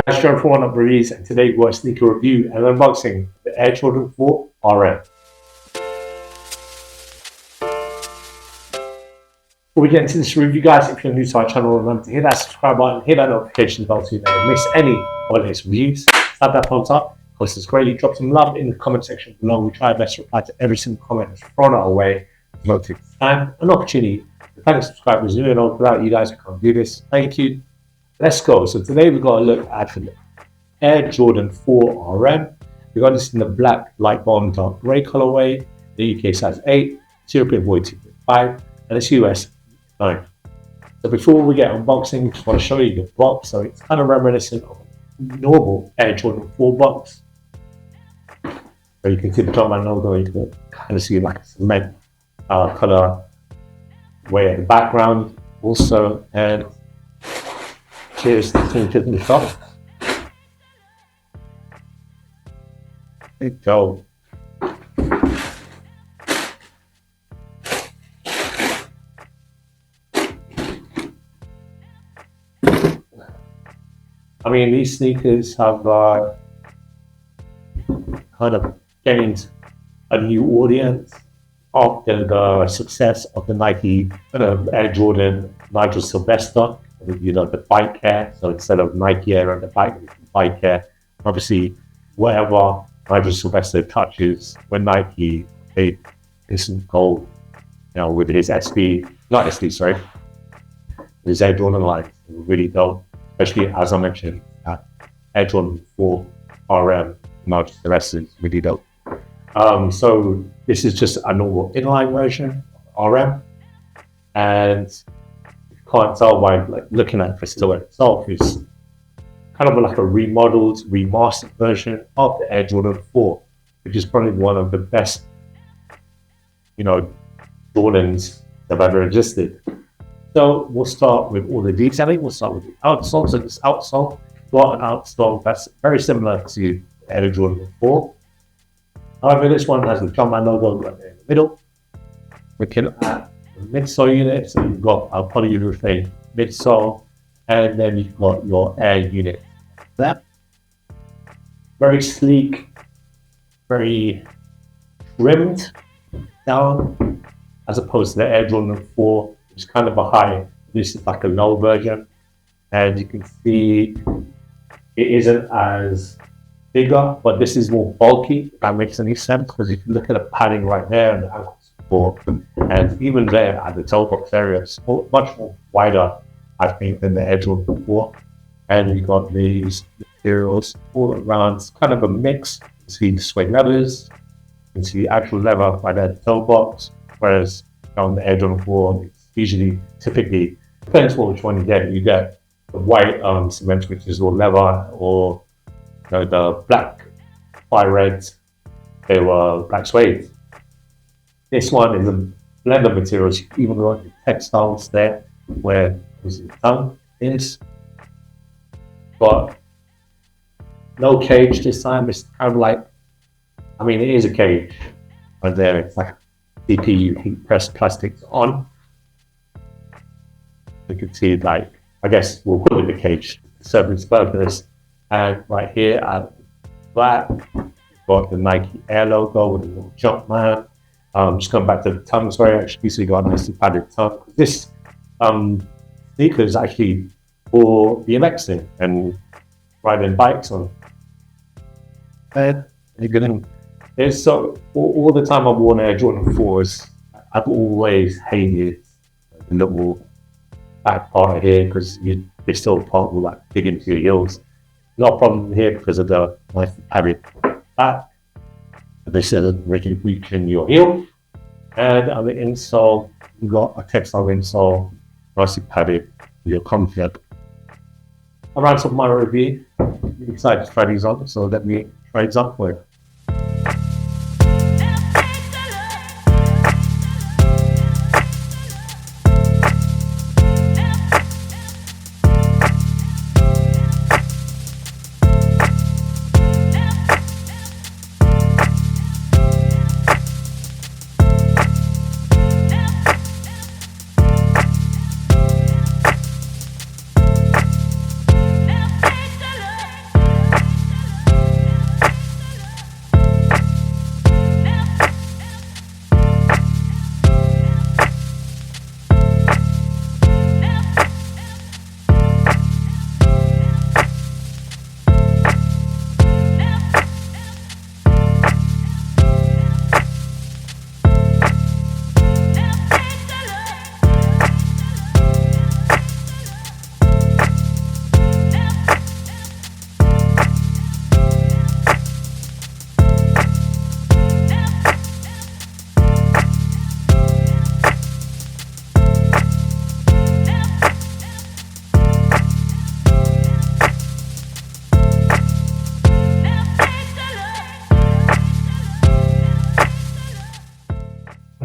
guys, Gerald from Oneupreviewz, and today we're sneaker review and unboxing the Air Jordan 4 RM. Before we get into this review, guys, if you're new to our channel, remember to hit that subscribe button, hit that notification bell so you never miss any of our latest reviews. Slap that thumbs up, of course, it's greatly. Drop some love in the comment section below. We try our best to reply to every single comment that's thrown our way. It takes time, an opportunity to thank subscribers. You know, without you guys, I can't do this. Thank you. Let's go. So today we've got a look at the Air Jordan 4 RM. We got this in the black, light bottom, dark grey colorway. The UK size 8, European void 2.5, and it's US 9. So before we get unboxing, I just want to show you the box. So it's kind of reminiscent of a normal Air Jordan 4 box. So you can see the Jumpman logo. You can kind of see like a cement color way in the background also, and cheers to the top. There you go. I mean, these sneakers have kind of gained a new audience after the success of the Nike Air Jordan Nigel Sylvester. You know, the bike care. So instead of Nike Air on the bike, it's bike care. Obviously, whatever Nigel Sylvester touches, when Nike made this gold, you know, with his his Air Jordan line, really dope. Especially as I mentioned, Air Jordan 4 RM, Nigel Sylvester is really dope. So this is just a normal inline version of RM, and can't tell by looking at the silhouette itself, it's kind of like a remodeled, remastered version of the Air Jordan 4, which is probably one of the best, you know, Jordans that have ever existed. So we'll start with all the detailing. We'll start with the outsole. So this outsole, got an outsole that's very similar to the Air Jordan 4. However, this one has the Jumpman logo right there in the middle. We can add the midsole unit, so you've got a polyurethane midsole, and then you've got your air unit there. Very sleek, very trimmed down, as opposed to the Air Jordan 4, which is kind of a high. This is like a low version, and you can see it isn't as bigger, but this is more bulky, if that makes any sense, because if you look at the padding right there and the ankle support, and even there at the toe box area, it's much more wider, I think, than the Air Jordan 4. And you got these materials all around. It's kind of a mix. You can see the suede leathers, you can see actual leather by the toe box, whereas on the Air Jordan 4, it's usually, typically, depends on which one you get the white cement, which is all leather, or the black fire reds, they were black suede. This one is a blend of materials, even though the textiles there where the tongue is. But no cage this time. It's kind of like, I mean, it is a cage, but there it's like CPU heat pressed plastics on. You can see, like, I guess we'll call it the cage, serving its purpose. And right here at the back, you've got the Nike Air logo with a little Jumpman. Just going back to the tongue, sorry, actually, so you got a nicely padded tongue. This sneaker is actually for BMXing and riding bikes on. And it's so all the time I've worn Air Jordan 4s, I've always hated the little back part here because they still part will like dig into your heels. Not a problem here because of the nice padded back. They said really reaching your heel. And on the insole, you've got a textile insole, nicely padded with your comfort. That rounds up my review. I'm excited to try these on, so let me try these on for you.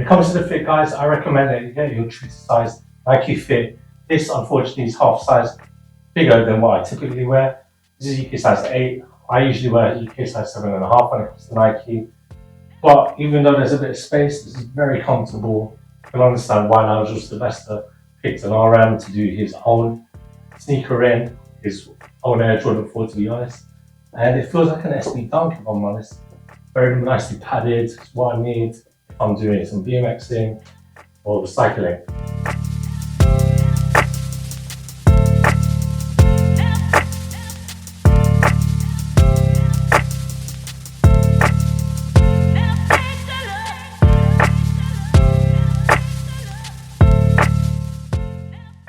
it comes to the fit, guys, I recommend that you get your true to size Nike Fit. This, unfortunately, is half size bigger than what I typically wear. This is UK size 8. I usually wear UK size 7.5 when it comes to Nike. But even though there's a bit of space, this is very comfortable. You can understand why Nigel Sylvester picked an RM to do his own sneaker in, his own Air Jordan 4, to be honest. And it feels like an SB Dunk, if I'm honest. Very nicely padded, it's what I need if I'm doing some BMXing or recycling.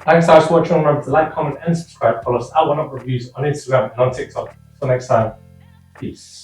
Thanks guys for watching. Remember to like, comment and subscribe. Follow us at Oneupreviewz on Instagram and on TikTok. Until next time, peace.